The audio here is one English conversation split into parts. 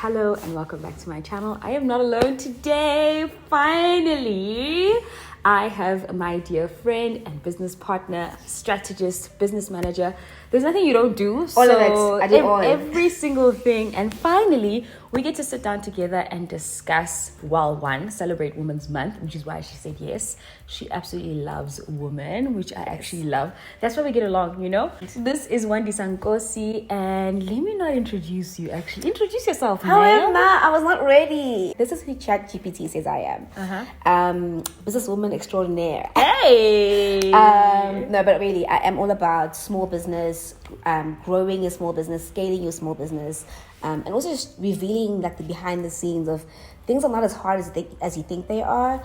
Hello and welcome back to my channel. I am not alone today. Finally, I have my dear friend and business partner, strategist, business manager. There's nothing you don't do. All of it. I do all. Every single thing. And finally, we get to sit down together and discuss, celebrate Women's Month, which is why she said yes. She absolutely loves women, which I actually love. That's why we get along, you know? This is Wandi Sankosi, and let me not introduce you, actually. Introduce yourself, How ma'am. am I? I was not ready. This is who ChatGPT says I am. Businesswoman extraordinaire. Hey! No, but really, I am all about small business, growing your small business, scaling your small business, and also just revealing like the behind the scenes of things are not as hard as you think they are.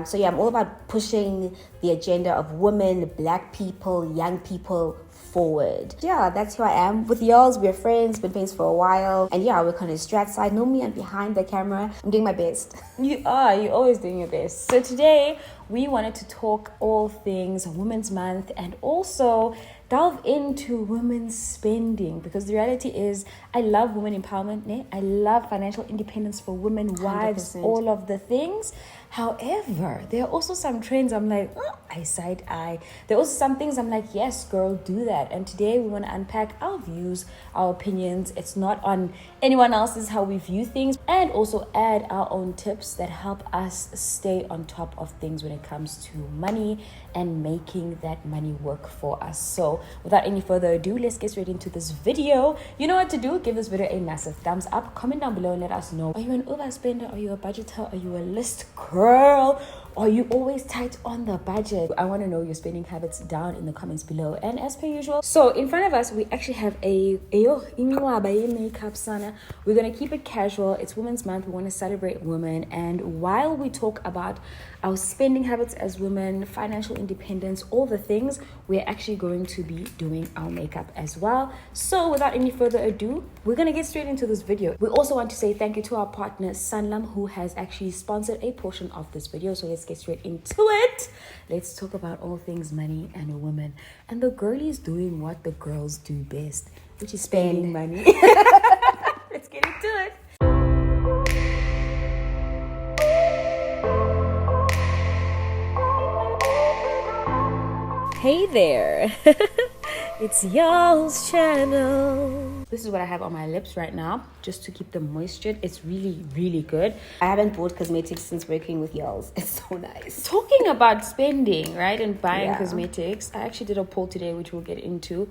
So yeah, I'm all about pushing the agenda of women, Black people, young people forward. Yeah, that's who I am. With Yolz, we're friends, been friends for a while. And yeah, we're kind of strat side. Normally I'm behind the camera. I'm doing my best. You're always doing your best. So today we wanted to talk all things Women's Month and also delve into women's spending, because the reality is I love women empowerment. I love financial independence for women, wives, 100%. all of the things. However, there are also some trends I'm like, I side eye. There are also some things I'm like, yes, girl, do that. And today we want to unpack our views, our opinions. It's not on anyone else's how we view things, and also add our own tips that help us stay on top of things when it comes to money and making that money work for us. So without any further ado, let's get straight into this video. You know what to do. Give this video a massive thumbs up. Comment down below and let us know. Are you an overspender? Are you a budgeter? Are you a list girl? Are you always tight on the budget? I want to know your spending habits down in the comments below. And as per usual, so in front of us, we actually have a makeup sana. We're going to keep it casual. It's Women's Month. We want to celebrate women. And while we talk about our spending habits as women, financial independence, all the things, we're actually going to be doing our makeup as well. So without any further ado, we're going to get straight into this video. We also want to say thank you to our partner, Sanlam, who has actually sponsored a portion of this video. So let's get straight into it. Let's talk about all things money and women. And the girlies doing what the girls do best, which is spending money. Let's get into it. Hey there. It's y'all's channel. This is what I have on my lips right now, just to keep them moistured. It's really, really good. I haven't bought cosmetics since working with Yolz. It's so nice. Talking about spending, right, and buying Yeah. cosmetics, I actually did a poll today, which we'll get into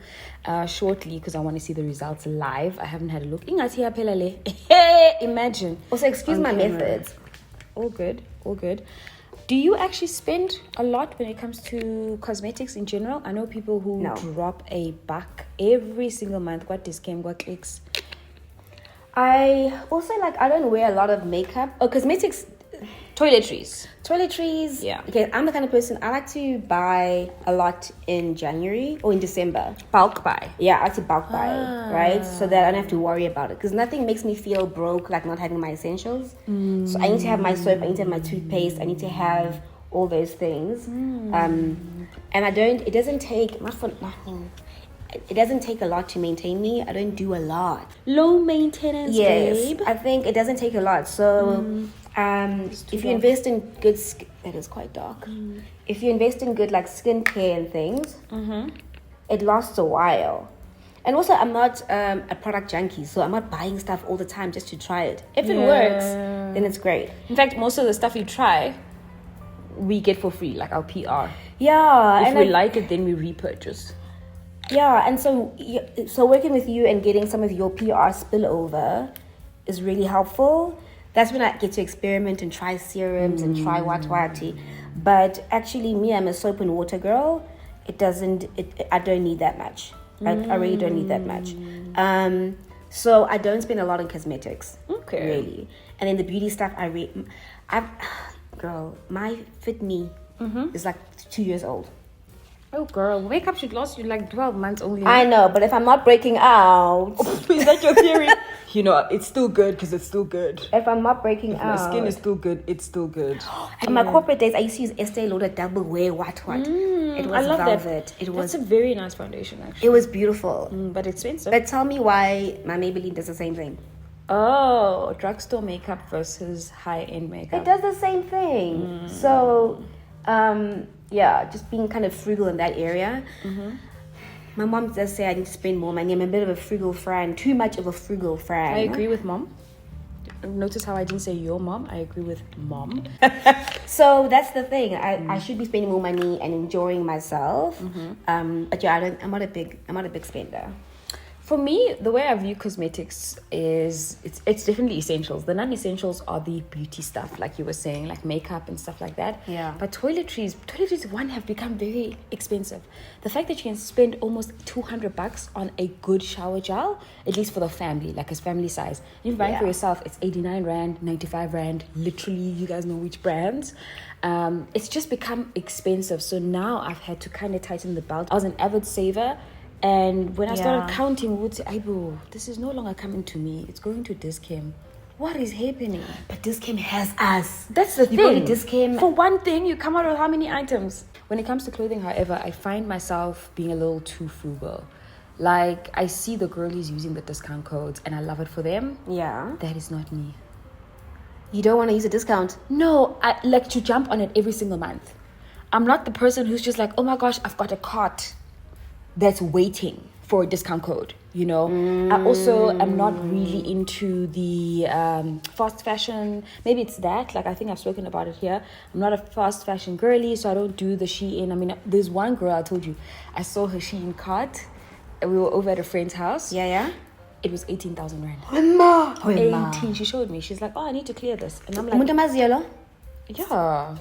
shortly, because I want to see the results live. I haven't had a look. Imagine. Also, excuse On my camera. methods. All good, all good. Do you actually spend a lot when it comes to cosmetics in general? I know people who No. drop a buck every single month. What discount, what clicks? I also I don't wear a lot of makeup. Oh, cosmetics. Toiletries. Toiletries. Yeah. Okay, I'm the kind of person, I like to buy a lot in January or in December. Bulk buy. Yeah, I like to bulk buy, right? So that I don't have to worry about it. Because nothing makes me feel broke like not having my essentials. So I need to have my soap, I need to have my toothpaste, I need to have all those things. And it doesn't take, not for nothing. It doesn't take a lot to maintain me. I don't do a lot. Low maintenance, Yes, babe. I think it doesn't take a lot. So if you invest in good that is quite dark. If you invest in good skincare and things, it lasts a while. And also, I'm not a product junkie, so I'm not buying stuff all the time just to try it. If it works, then it's great. In fact, most of the stuff you try, we get for free, like our PR. Yeah, If and we like it, then we repurchase. yeah, and so working with you and getting some of your PR spillover is really helpful. That's when I get to experiment and try serums and try what. But actually, me, I'm a soap and water girl. I don't need that much. I really don't need that much. So I don't spend a lot on cosmetics. Okay. Really. And then the beauty stuff, girl, my Fit Me is 2 years old. Oh, girl, makeup should last you 12 months only. I know, but if I'm not breaking out, Is that your theory? You know, it's still good because it's still good. if I'm not breaking My out, skin is still good, it's still good. in my corporate days, I used to use Estee Lauder Double Wear what. It was I love velvet. that. It That's was a very nice foundation, actually. it was beautiful. But expensive. But tell me why my Maybelline does the same thing. Oh, drugstore makeup versus high-end makeup. It does the same thing. So, yeah, just being kind of frugal in that area. My mom does say I need to spend more money. I'm a bit of a frugal friend, too much of a frugal friend. I agree with mom. Notice how I didn't say your mom. I agree with mom. So that's the thing. I should be spending more money and enjoying myself. But yeah, I'm not a big spender. For me, the way I view cosmetics is it's definitely essentials. The non-essentials are the beauty stuff, like you were saying, like makeup and stuff like that. Yeah. But toiletries, one, have become very expensive. The fact that you can spend almost $200 on a good shower gel, at least for the family, like as family size. If you're buying for yourself, it's 89 Rand, 95 Rand. Literally, you guys know which brands. It's just become expensive. So now I've had to kind of tighten the belt. I was an avid saver. And when I started counting, we would say, Aibo, this is no longer coming to me. It's going to Discam. What is happening? But Discam has us. That's the thing. You go to Discam. For one thing, you come out with how many items? When it comes to clothing, however, I find myself being a little too frugal. Like, I see the girlies using the discount codes, and I love it for them. Yeah. That is not me. You don't want to use a discount? No, I like to jump on it every single month. I'm not the person who's just like, oh my gosh, I've got a cart that's waiting for a discount code, you know. I also am not really into the fast fashion. Maybe it's that, like I think I've spoken about it here. I'm not a fast fashion girly, so I don't do the Shein. I mean, there's one girl I told you, I saw her Shein cart. We were over at a friend's house. Yeah. It was 18,000 Rand. Wema. 18. She showed me. She's like, oh, I need to clear this. And I'm like, yeah.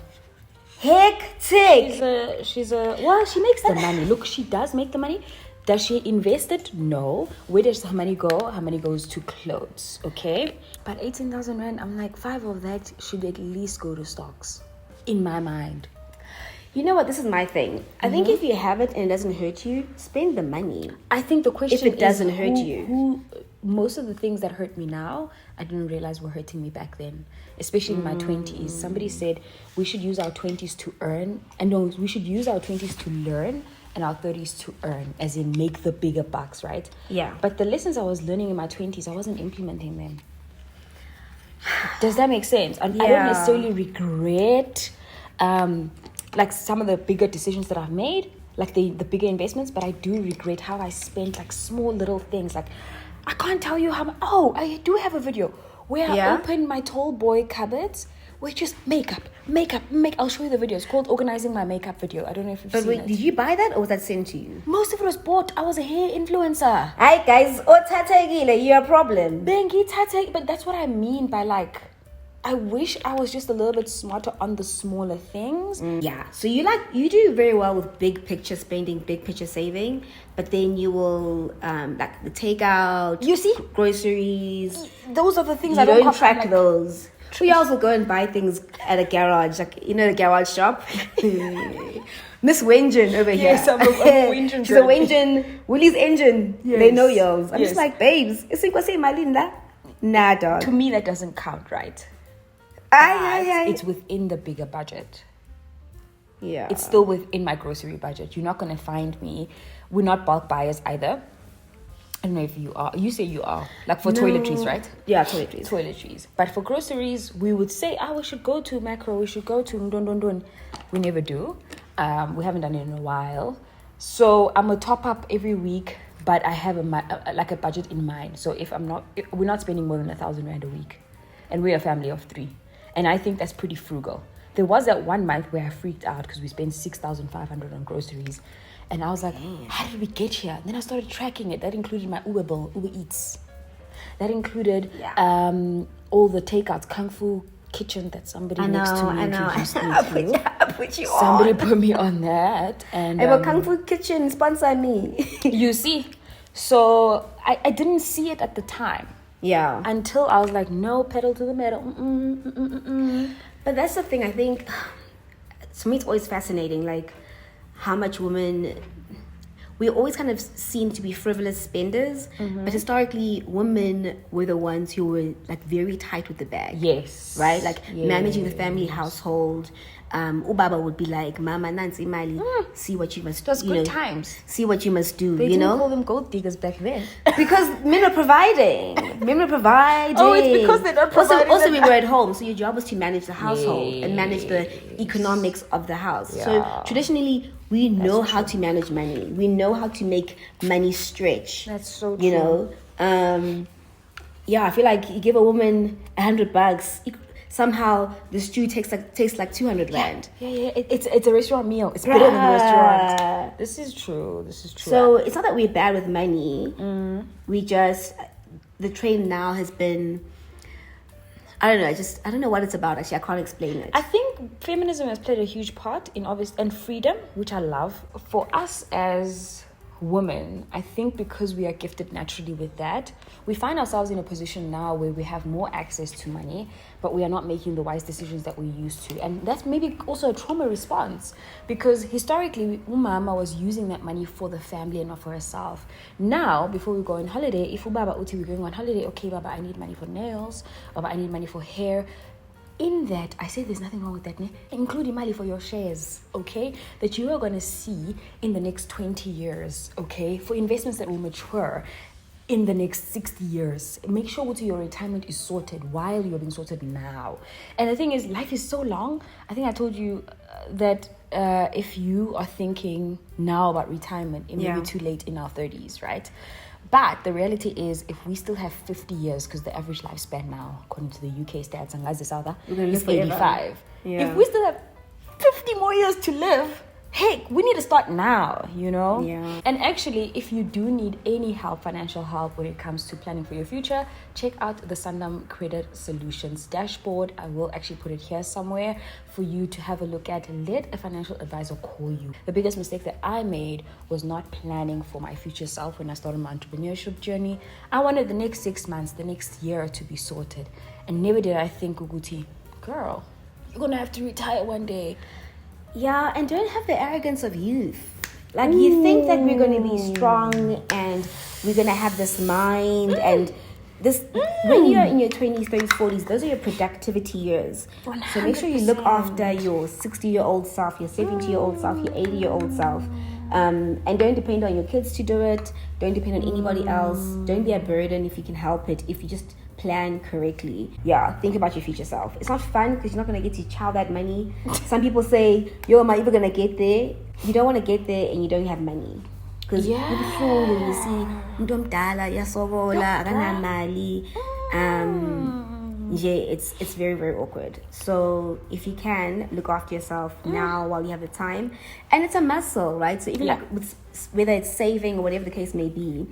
Hectic. She's a well, she makes the money. Look, she does make the money. Does she invest it? No. Where does her money go? Her money goes to clothes, okay? But 18,000 Rand, I'm like, 5 of that should at least go to stocks, in my mind. You know what? This is my thing. I think if you have it and it doesn't hurt you, spend the money. I think the question is, if it doesn't hurt you. Most of the things that hurt me now, I didn't realize were hurting me back then, especially in my 20s. Somebody said we should use our 20s to earn, and no, we should use our 20s to learn and our 30s to earn, as in make the bigger bucks, right? Yeah. But the lessons I was learning in my 20s, I wasn't implementing them. Does that make sense? I don't necessarily regret like some of the bigger decisions that I've made, like the bigger investments, but I do regret how I spent like small little things. Like, I can't tell you how much. Oh, I do have a video where I opened my tall boy cupboards with just makeup. I'll show you the video. It's called Organizing My Makeup Video. I don't know if you've seen it. Did you buy that or was that sent to you? Most of it was bought. I was a hair influencer. Hi guys, you're a problem. Bengi, but that's what I mean by like, I wish I was just a little bit smarter on the smaller things. Yeah, so you do very well with big picture spending, big picture saving, but then you will like the takeout, you see, groceries. Those are the things I don't track like, those. We also go and buy things at a garage, like you know the garage shop. Miss Wengen over here. Yes, I'm a Wengen. She's a Wengen, Willie's engine. Yes. They know Yolz. I'm yes. just like, babes, nah, dog. To me, that doesn't count, right? It's within the bigger budget. Yeah. It's still within my grocery budget. You're not going to find me. We're not bulk buyers either. I don't know if you are. You say you are. Like for toiletries, right? Yeah, toiletries. Toiletries. But for groceries, we would say, we should go to Macro. We should go to Ndondondon. We never do. We haven't done it in a while. So I'm going to top up every week, but I have a budget in mind. So we're not spending more than 1,000 Rand a week. And we're a family of 3. And I think that's pretty frugal. There was that one month where I freaked out because we spent 6,500 on groceries. And I was like, how did we get here? And then I started tracking it. That included my Uber bill, Uber Eats. That included all the takeouts, Kung Fu Kitchen that somebody next to me introduced me to. Put you somebody put me on that. And Kung Fu Kitchen, sponsor me. You see? So I didn't see it at the time. Yeah. Until I was like, no, pedal to the metal. But that's the thing, I think, to me it's always fascinating, like how much women we're always kind of seen to be frivolous spenders, but historically women were the ones who were like very tight with the bag. Yes. Right? Like managing the family household. Ubaba would be like, Mama Nancy Mali, see what you must do. It was good times. See what you must do, They you didn't know? call them gold diggers back then. Because men were providing. Oh, it's because they're not providing. Also, we were at home, so your job was to manage the household and manage the economics of the house. Yeah. So traditionally, we know how to manage money. We know how to make money stretch. That's so true. You know, yeah, I feel like you give a woman $100, somehow the stew tastes like 200 rand. Yeah. It's a restaurant meal. It's better than a restaurant. This is true. So it's not that we're bad with money. We just, the trend now has been, I don't know what it's about. Actually, I can't explain it. I think feminism has played a huge part in and freedom, which I love. For us as women, I think because we are gifted naturally with that, we find ourselves in a position now where we have more access to money, but we are not making the wise decisions that we used to. And that's maybe also a trauma response, because historically umama was using that money for the family and not for herself. Now, before we go on holiday, if ubaba uti we're going on holiday, okay baba, I need money for nails, baba, I need money for hair. In that, I say there's nothing wrong with that, including money for your shares, okay, that you are going to see in the next 20 years, okay, for investments that will mature in the next 60 years. Make sure your retirement is sorted while you're being sorted now. And the thing is, life is so long. I think I told you that if you are thinking now about retirement, it may be too late in our 30s, right? But the reality is, if we still have 50 years, because the average lifespan now, according to the UK stats, is 85. Yeah. If we still have 50 more years to live, heck, we need to start now, you know? Yeah. And actually, if you do need any help, financial help, when it comes to planning for your future, check out the Sanlam Credit Solutions dashboard. I will actually put it here somewhere for you to have a look at. Let a financial advisor call you. The biggest mistake that I made was not planning for my future self when I started my entrepreneurship journey. I wanted the next 6 months, the next year to be sorted. And never did I think, Uguti, girl, you're going to have to retire one day. Yeah, and don't have the arrogance of youth. Like, you think that we're going to be strong and we're going to have this mind and this. When you're in your 20s, 30s, 40s, those are your productivity years. 100%. So make sure you look after your 60-year-old self, your 70-year-old self, your 80-year-old self. And don't depend on your kids to do it. Don't depend on anybody else. Don't be a burden if you can help it. If you just plan correctly. Yeah, think about your future self. It's not fun because you're not going to get to chow that money. Some people say, yo, am I ever going to get there? You don't want to get there and you don't have money. Because you feel when you see, it's very, very awkward. So if you can, look after yourself now while you have the time. And it's a muscle, right? So even like whether it's saving or whatever the case may be,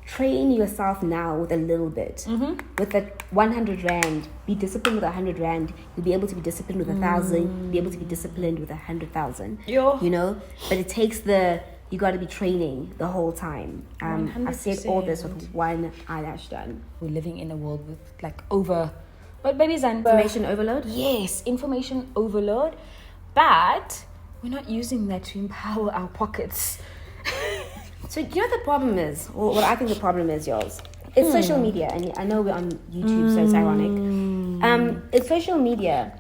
train yourself now with a little bit. With that 100 rand, be disciplined with 100 rand. You'll be able to be disciplined with 1,000. Be able to be disciplined with 100,000. You know, but it takes you got to be training the whole time. I said all this with one eyelash done. We're living in a world with Information overload. Yes, information overload, but we're not using that to empower our pockets. So you know what the problem is? Or what I think the problem is, Yolz? It's social media. And I know we're on YouTube, so it's ironic. It's social media.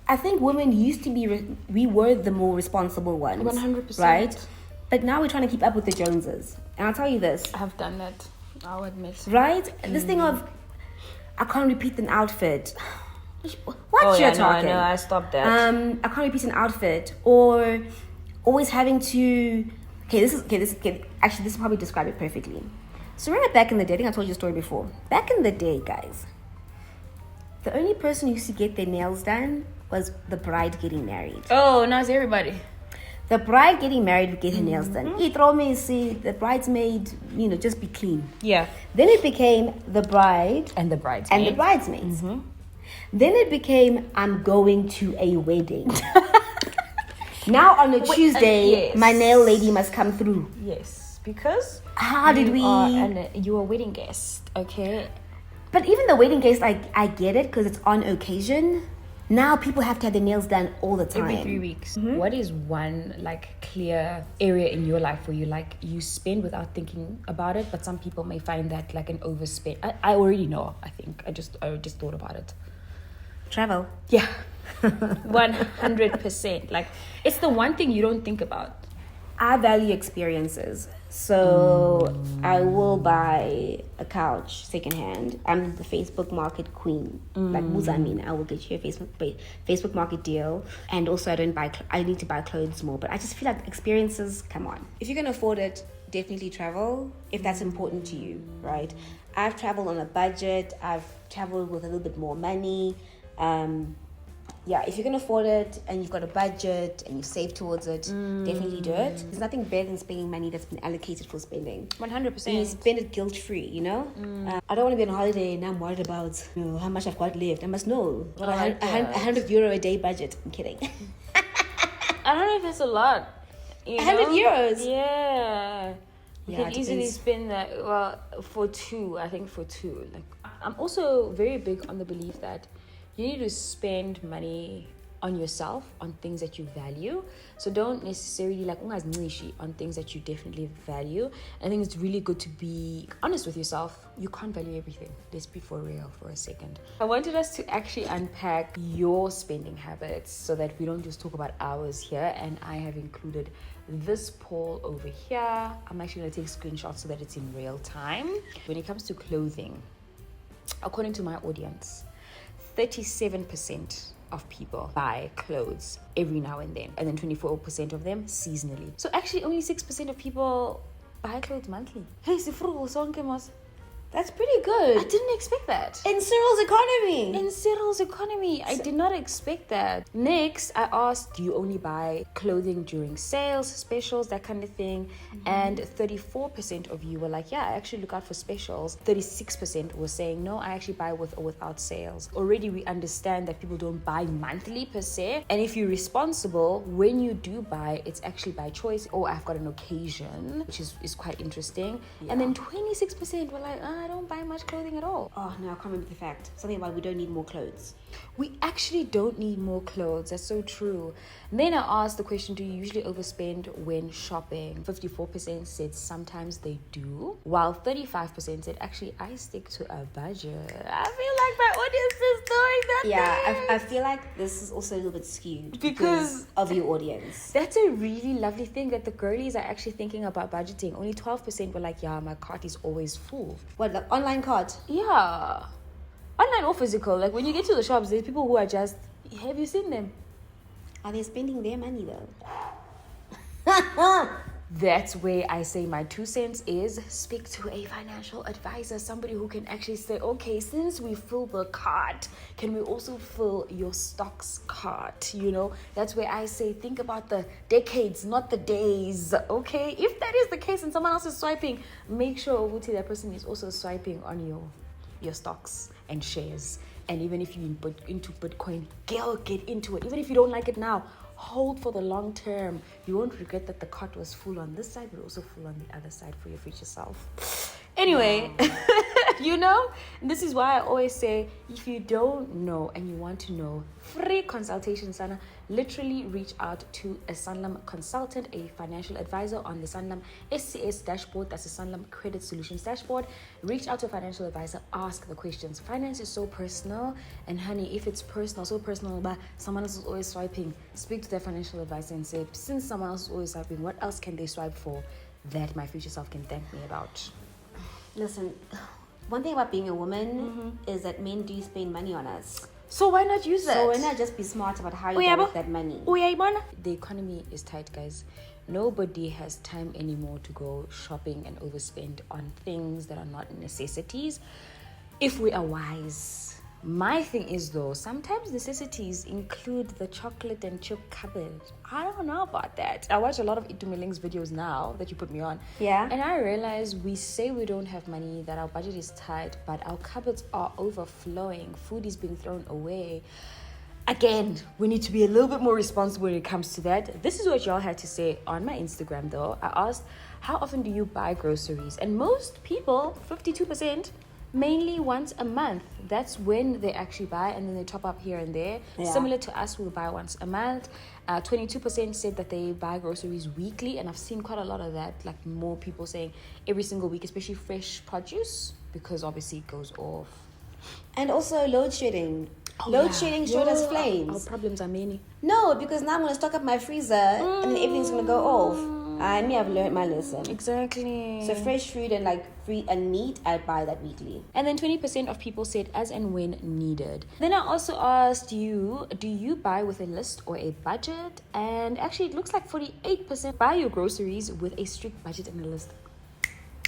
I think women used to be, we were the more responsible ones. 100%. Right? But now we're trying to keep up with the Joneses. And I'll tell you this. I have done that, I'll admit. Right? This thing of, I can't repeat an outfit. What's your talking? No, I stopped that. I can't repeat an outfit. Or always having to... Actually, this will probably describe it perfectly. So remember back in the day, I think I told you a story before. Back in the day, guys, the only person who used to get their nails done was the bride getting married. Oh, now it's everybody. The bride getting married would get her nails done. The bridesmaid, just be clean. Yeah. Then it became the bride and the bridesmaids. Then it became, I'm going to a wedding. Now on a Tuesday, my nail lady must come through. Yes, because you're a wedding guest, okay? But even the wedding guest, I get it because it's on occasion. Now people have to have their nails done all the time. Every 3 weeks. What is one like clear area in your life where you spend without thinking about it, but some people may find that like an overspend? I already know. I think I just thought about it. Travel. Yeah, 100%. Like it's the one thing you don't think about. I value experiences. So I will buy a couch secondhand. I'm the Facebook market queen. Like Muzamina, I will get you a Facebook market deal. And also I need to buy clothes more. But I just feel like experiences, come on. If you can afford it, definitely travel if that's important to you, right? I've traveled on a budget. I've traveled with a little bit more money. Yeah, if you can afford it and you've got a budget and you save towards it, definitely do it. There's nothing better than spending money that's been allocated for spending. 100%. And you spend it guilt-free, you know? I don't want to be on holiday and I'm worried about how much I've got left. I must know. €100 a day budget. I'm kidding. I don't know if it's a lot. €100? Yeah. You Yeah, can it easily depends. spend that, well, for two. Like, I'm also very big on the belief that you need to spend money on yourself, on things that you value. So don't necessarily like on things that you definitely value. I think it's really good to be honest with yourself. You can't value everything. Let's be for real for a second. I wanted us to actually unpack your spending habits so that we don't just talk about ours here. And I have included this poll over here. I'm actually going to take screenshots so that it's in real time. When it comes to clothing, according to my audience, 37% of people buy clothes every now and then 24% of them seasonally. So actually only 6% of people buy clothes monthly. Hey, That's pretty good. I didn't expect that. In Cyril's economy. In Cyril's economy, I did not expect that. Next, I asked, do you only buy clothing during sales, specials, that kind of thing? And 34% of you were like, yeah, I actually look out for specials. 36% were saying, no, I actually buy with or without sales. Already we understand that people don't buy monthly per se. And if you're responsible, when you do buy, it's actually by choice. Or I've got an occasion, which is quite interesting. Yeah. And then 26% were like, I don't buy much clothing at all. Oh, no, I can't remember the fact. Something about we don't need more clothes. We actually don't need more clothes. That's so true. And then I asked the question, do you usually overspend when shopping? 54% said sometimes they do, while 35% said, actually, I stick to a budget. I feel like my audience is doing that. Yeah, I feel like this is also a little bit skewed because of your audience. That's a really lovely thing that the girlies are actually thinking about budgeting. Only 12% were like, yeah, my cart is always full. What, the online cart? Yeah. Online or physical. Like when you get to the shops, there's people who are just, have you seen them? Are they spending their money though? That's where I say my 2 cents is speak to a financial advisor, somebody who can actually say, okay, since we fill the cart, can we also fill your stocks cart? You know, that's where I say think about the decades, not the days. Okay, if that is the case and someone else is swiping, make sure that person is also swiping on your stocks and shares. And even if you're into Bitcoin, girl, get into it. Even if you don't like it now, hold for the long term. You won't regret that the cart was full on this side, but also full on the other side for your future self. Anyway, you know, this is why I always say, if you don't know and you want to know, free consultation, Sana. Literally reach out to a Sanlam consultant, a financial advisor on the Sanlam SCS dashboard. That's the Sanlam Credit Solutions dashboard. Reach out to a financial advisor, ask the questions. Finance is so personal, and honey, if it's personal, so personal, but someone else is always swiping, speak to their financial advisor and say, since someone else is always swiping, what else can they swipe for that my future self can thank me about? Listen, one thing about being a woman is that men do spend money on us. So why not use that? So why not just be smart about how you get that money? The economy is tight, guys. Nobody has time anymore to go shopping and overspend on things that are not necessities. If we are wise. My thing is though, sometimes necessities include the chocolate and chip cupboard. I don't know about that. I watch a lot of Itumeling's videos now that you put me on. Yeah. And I realize we say we don't have money, that our budget is tight, but our cupboards are overflowing. Food is being thrown away. Again, we need to be a little bit more responsible when it comes to that. This is what y'all had to say on my Instagram though. I asked, how often do you buy groceries? And most people, 52%, Mainly once a month. That's when they actually buy, and then they top up here and there. Yeah. Similar to us, we'll buy once a month. 22% said that they buy groceries weekly, and I've seen quite a lot of that. Like more people saying every single week, especially fresh produce, because obviously it goes off. And also load shedding. Load shedding short as flames. Our problems are many. No, because now I'm gonna stock up my freezer and then everything's gonna go off. I may have learned my lesson. Exactly. So fresh food and like free and meat, I buy that weekly. And then 20% of people said as and when needed. Then I also asked you, do you buy with a list or a budget? And actually it looks like 48% buy your groceries with a strict budget and a list.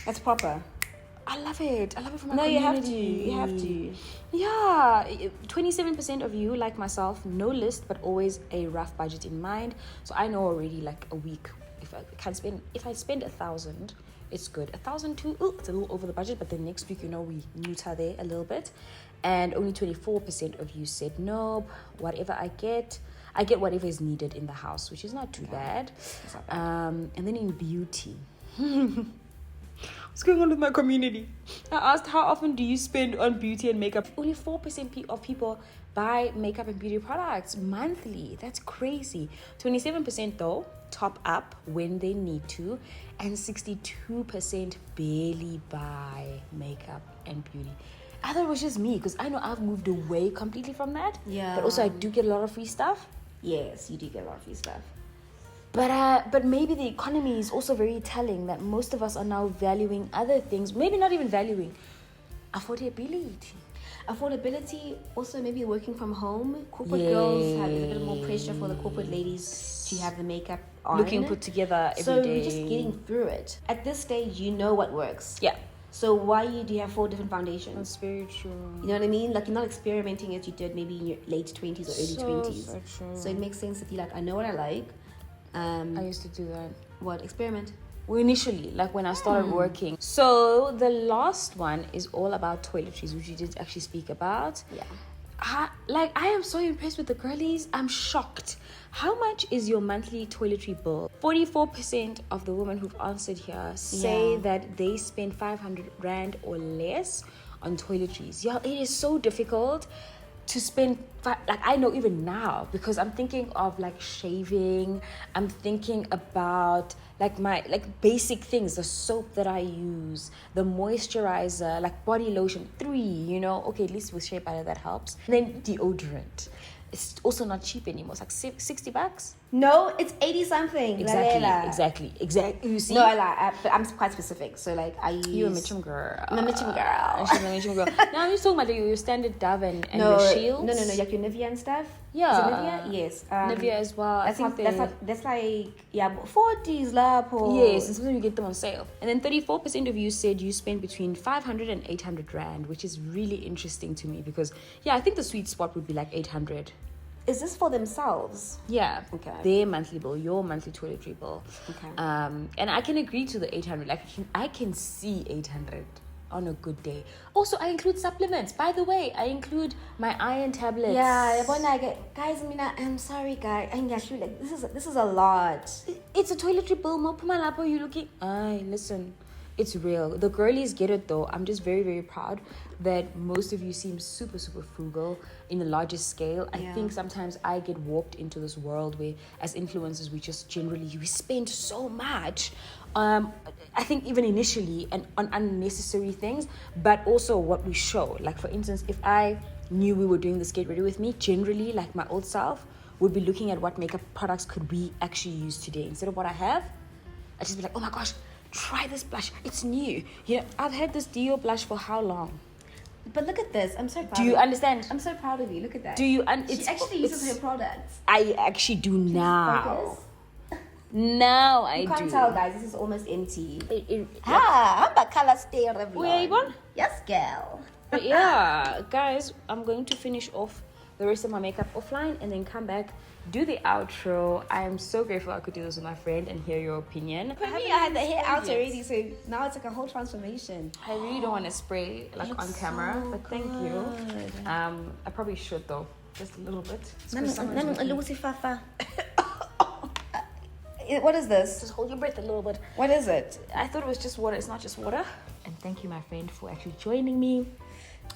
That's proper. I love it. I love it from my No, community. you have to. Yeah. 27% of you, like myself, no list, but always a rough budget in mind. So I know already like a week. If I spend 1,000, it's good. 1,000 too, it's a little over the budget, but then next week, we neuter there a little bit. And only 24% of you said no. Whatever I get whatever is needed in the house, which is not too bad. Not bad. And then in beauty. What's going on with my community? I asked, how often do you spend on beauty and makeup? Only 4% of people buy makeup and beauty products monthly. That's crazy. 27% though top up when they need to, and 62% barely buy makeup and beauty. I thought it was just me, because I know I've moved away completely from that. Yeah. But also I do get a lot of free stuff. Yes, you do get a lot of free stuff. But maybe the economy is also very telling that most of us are now valuing other things. Maybe not even valuing affordability. Affordability, also maybe working from home. Corporate girls have a little bit more pressure for the corporate ladies to have the makeup on. Looking put together every day. So you're just getting through it. At this stage, you know what works. Yeah. So why do you have 4 different foundations? That's very true. You know what I mean? Like you're not experimenting as you did maybe in your late 20s or early 20s. So true. So it makes sense that you're like, I know what I like. I used to do that. What? Experiment? Well, initially, like when I started working. So the last one is all about toiletries, which you did actually speak about. Yeah. I am so impressed with the girlies. I'm shocked. How much is your monthly toiletry bill? 44% of the women who've answered here say that they spend 500 Rand or less on toiletries. Yeah, it is so difficult to spend I know even now, because I'm thinking of like shaving, I'm thinking about like my basic things, the soap that I use, the moisturizer, like body lotion, 3, okay, at least with shea butter that helps. And then deodorant, it's also not cheap anymore. It's like $60. No, it's 80 something. Exactly. You see? No, I lie. But I'm quite specific. So like I use. You're a Mitchum girl. I'm a Mitchum girl. And she's a Mitchum girl. Now I'm just talking about your standard Dove and your Shields. No. Like your Nivea and stuff. Yeah. Is it Nivea? Yes. Nivea as well. That's like 40s la po. Yes, and sometimes you get them on sale. And then 34% of you said you spend between 500 and 800 Rand, which is really interesting to me because I think the sweet spot would be like 800. Is this for themselves? Yeah. Okay. Their monthly bill, your monthly toiletry bill. Okay. And I can agree to the 800. Like I can see 800 on a good day. Also, I include supplements. By the way, I include my iron tablets. Yeah, when I get guys, I'm sorry, guys. Like this is a lot. It's a toiletry bill. Mopumalapo, you looking? Listen. It's real. The girlies get it though. I'm just very, very proud that most of you seem super, super frugal in a larger scale. I think sometimes I get warped into this world where as influencers, we spend so much. I think even initially and on unnecessary things, but also what we show. Like for instance, if I knew we were doing this Get Ready With Me, generally like my old self would be looking at what makeup products could we actually use today. Instead of what I have, I just be like, oh my gosh, try this blush. It's new. I've had this Dior blush for how long? But look at this. I'm so proud. Do you understand? I'm so proud of you. Look at that. Do you? She actually uses her products. I actually do now. Now I do. You can't tell, guys. This is almost empty. I'm a color stay Revlon. Where are you going? Yes, girl. But yeah, guys, I'm going to finish off the rest of my makeup offline and then come back, do the outro. I am so grateful I could do this with my friend and hear your opinion. For me, I had the hair out already, so now it's like a whole transformation. I really don't want to spray on camera, so but thank you. I probably should though, just a little bit. What is this? Just hold your breath a little bit. What is it? I thought it was just water. It's not just water. And thank you, my friend, for actually joining me.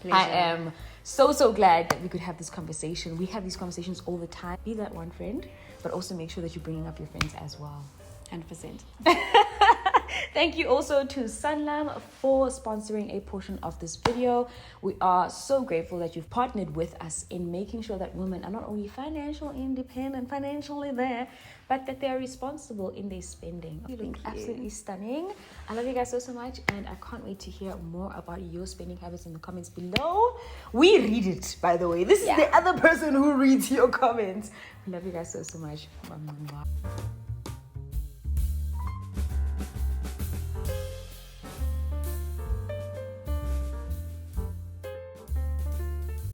Pleasure. I am so glad that we could have this conversation. We have these conversations all the time. Be that one friend, but also make sure that you're bringing up your friends as well. 100%. Thank you also to Sanlam for sponsoring a portion of this video. We are so grateful that you've partnered with us in making sure that women are not only financially independent, financially there, but that they are responsible in their spending. You look absolutely stunning. I love you guys so much, and I can't wait to hear more about your spending habits in the comments below. We read it, by the way. This is the other person who reads your comments. We love you guys so much.